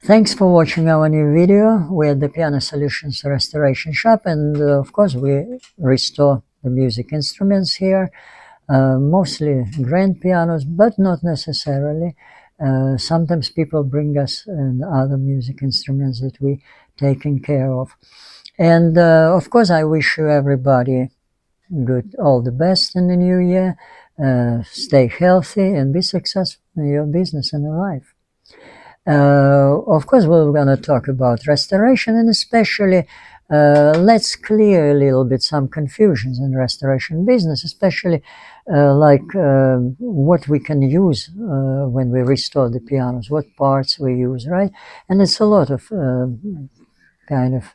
Thanks for watching our new video. We're at the Piano Solutions Restoration Shop, and of course we restore the music instruments here, mostly grand pianos, but not necessarily. Sometimes people bring us other music instruments that we taken care of. And of course I wish you everybody all the best in the new year. Stay healthy and be successful in your business and in life. Of course, we're going to talk about restoration, and especially let's clear a little bit some confusions in restoration business, especially what we can use when we restore the pianos, what parts we use, right? And it's a lot of kind of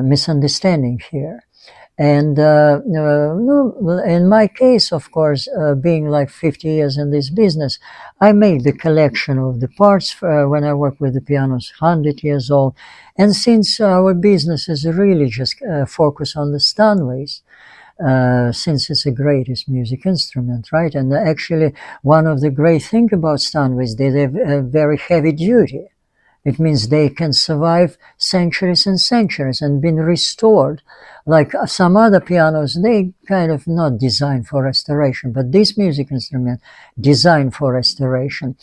misunderstanding here. And in my case, of course, being like 50 years in this business, I made the collection of the parts when I work with the pianos, 100 years old. And since our business is really just focus on the Steinways, since it's the greatest music instrument, right? And actually, one of the great things about Steinways, they have very heavy duty. It means they can survive centuries and centuries and been restored. Like some other pianos, they kind of not designed for restoration, but this music instrument designed for restoration.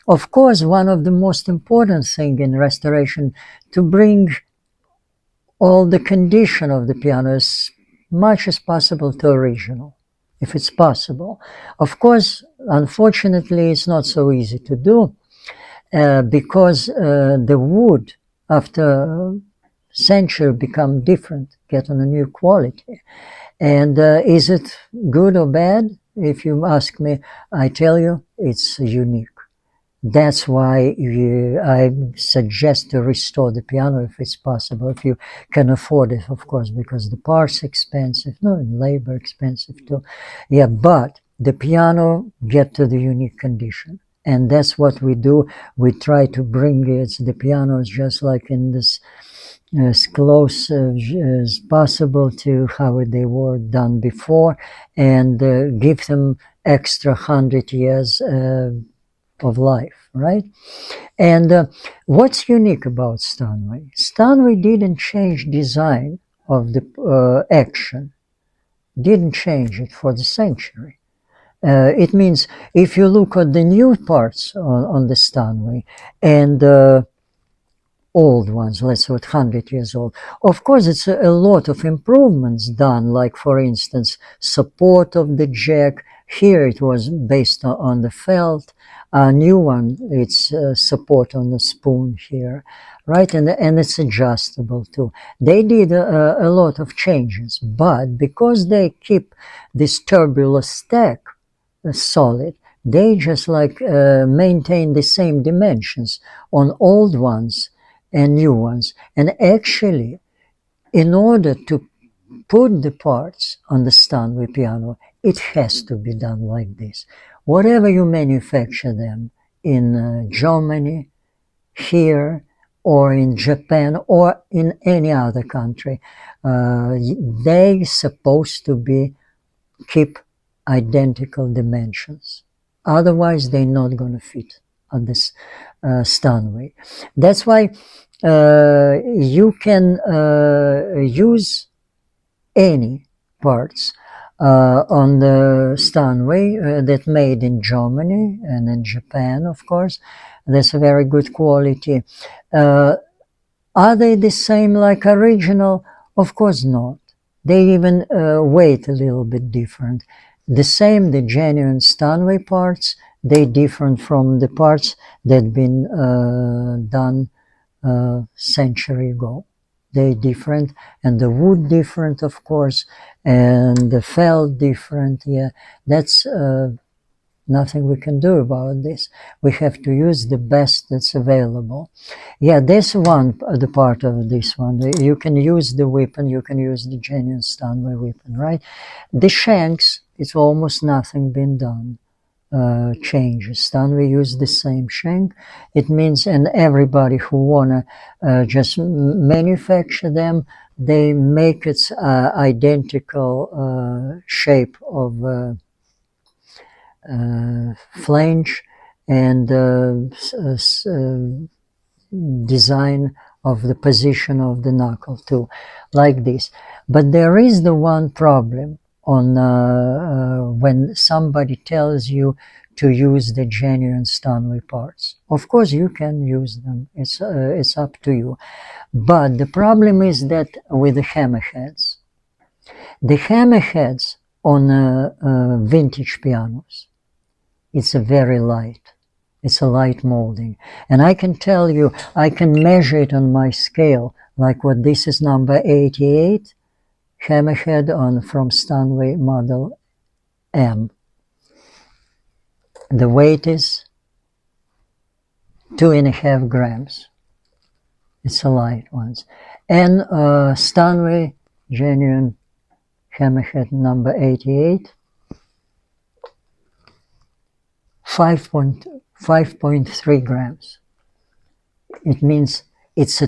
Of course, one of the most important thing in restoration to bring all the condition of the piano as much as possible to original, if it's possible. Of course, unfortunately, it's not so easy to do. Because the wood after century become different, get on a new quality. And is it good or bad? If you ask me, I tell you, it's unique. That's why I suggest to restore the piano if it's possible, if you can afford it, of course, because the parts expensive, and labor expensive too. Yeah, but the piano get to the unique condition. And that's what we do. We try to bring the pianos just like in this as close as possible to how they were done before, and give them extra 100 years of life, right? And what's unique about Steinway? Steinway didn't change design of the action, didn't change it for the century. It means if you look at the new parts on the Steinway and old ones, let's say 100 years old, of course it's a lot of improvements done, like for instance support of the jack. Here it was based on the felt. A new one, it's support on the spoon here, right? And it's adjustable too. They did a lot of changes, but because they keep this tubular stack solid, they just like maintain the same dimensions on old ones and new ones. And actually, in order to put the parts on the Steinway piano, it has to be done like this. Whatever you manufacture them in Germany, here, or in Japan, or in any other country, they supposed to be keep identical dimensions. Otherwise, they're not going to fit on this Steinway. That's why you can use any parts on the Steinway that made in Germany and in Japan, of course. That's a very good quality. Are they the same like original? Of course not. They even weight a little bit different. The same, the genuine Steinway parts, they different from the parts that been done century ago. They different, and the wood different, of course, and the felt different. Yeah, that's nothing we can do about this. We have to use the best that's available. Yeah, this one, the part of this one, you can use the weapon, you can use the genuine Steinway weapon, right? The shanks, it's almost nothing been done. Changes. Steinway use the same shank. It means, and everybody who wanna just manufacture them, they make its identical shape of flange and design of the position of the knuckle too, like this. But there is the one problem on when somebody tells you to use the genuine Steinway parts. Of course, you can use them. It's up to you. But the problem is that with the hammerheads, on vintage pianos, it's a very light. It's a light molding. And I can tell you, I can measure it on my scale, like what this is number 88, hammerhead from Steinway model M. The weight is 2.5 grams. It's a light one. And Steinway genuine hammerhead number 88, 5.3 grams. It means it's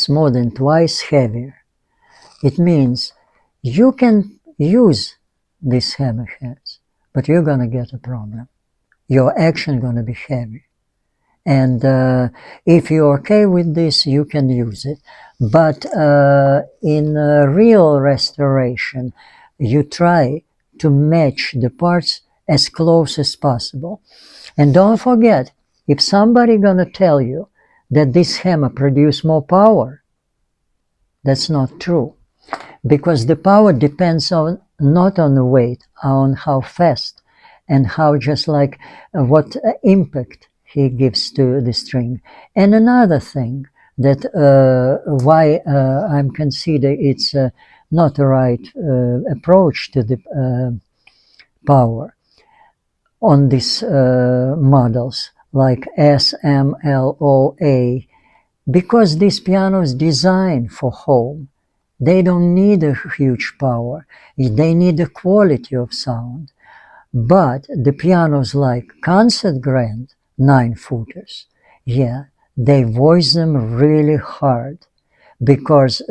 more than twice heavier. It means you can use these hammerheads, but you're going to get a problem. Your action going to be heavy. And if you're okay with this, you can use it. But in real restoration, you try to match the parts as close as possible. And don't forget, if somebody gonna tell you that this hammer produces more power, that's not true. Because the power depends on not on the weight, on how fast and how just like what impact he gives to the string. And another thing that why I'm consider it's not the right approach to the power on these models like S, M, L, O, A, because this piano is designed for home. They don't need a huge power. They need the quality of sound. But the pianos like concert grand 9-footers, yeah, they voice them really hard because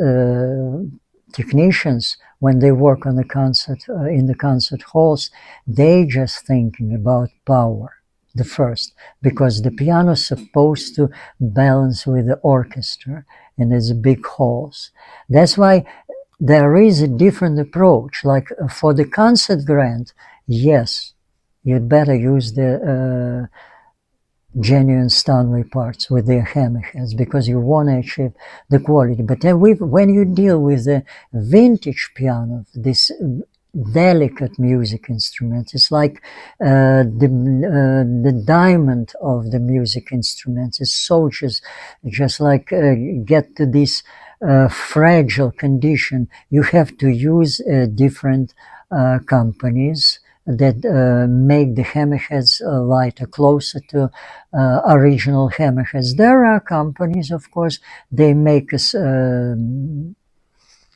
technicians, when they work on the concert in the concert halls, they just thinking about power. The first, because the piano is supposed to balance with the orchestra and it's big halls. That's why there is a different approach. Like for the concert grand, yes, you'd better use the genuine Steinway parts with their hammerheads because you want to achieve the quality. But then when you deal with the vintage piano, this delicate music instrument, it's like the diamond of the music instruments. It's so just like get to this fragile condition. You have to use different companies that make the hammerheads lighter, closer to original hammerheads. There are companies, of course, they make us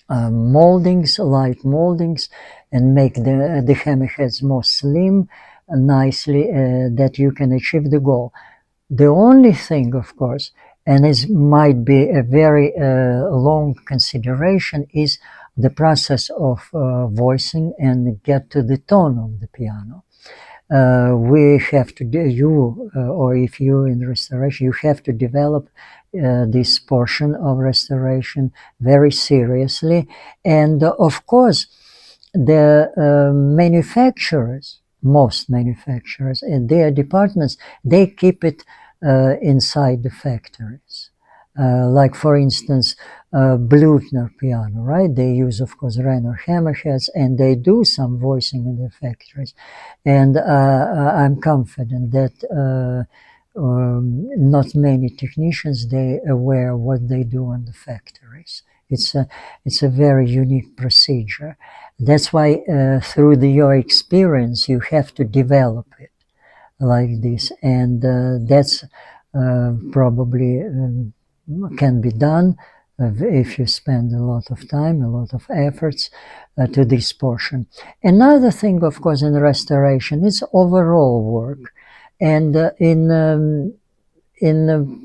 moldings, light moldings, and make the hammerheads more slim, nicely, that you can achieve the goal. The only thing, of course, and it might be a very long consideration, is the process of voicing and get to the tone of the piano. We have to do, or if you're in restoration, you have to develop this portion of restoration very seriously. And of course, the manufacturers, most manufacturers and their departments, they keep it inside the factories. Like for instance, Blutner piano, right? They use, of course, Renner hammerheads, and they do some voicing in the factories. And I'm confident that not many technicians, they aware what they do in the factories. It's a very unique procedure. That's why through your experience, you have to develop it like this. And that's probably can be done if you spend a lot of time, a lot of efforts to this portion. Another thing, of course, in restoration is overall work. And in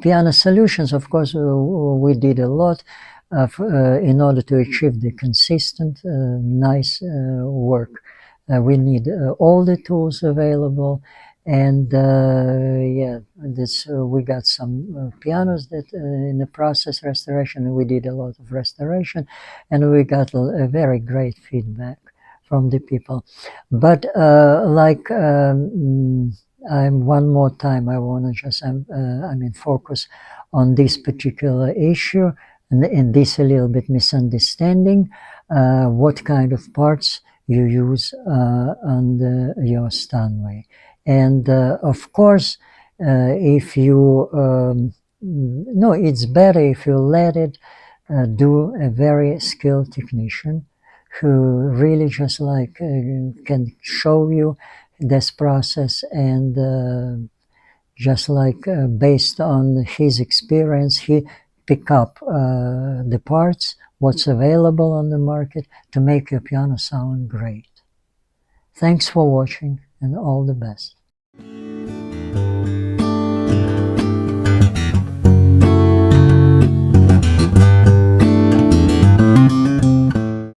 Piano Solutions, of course, we did a lot in order to achieve the consistent, nice work. We need all the tools available, And yeah, this we got some pianos that in the process restoration. We did a lot of restoration, and we got a very great feedback from the people. But I'm one more time. I want to just focus on this particular issue and in this a little bit misunderstanding. What kind of parts you use on your Steinway? And of course, if you no, it's better if you let it do a very skilled technician who really just can show you this process and just based on his experience, he pick up the parts, what's available on the market to make your piano sound great. Thanks for watching and all the best.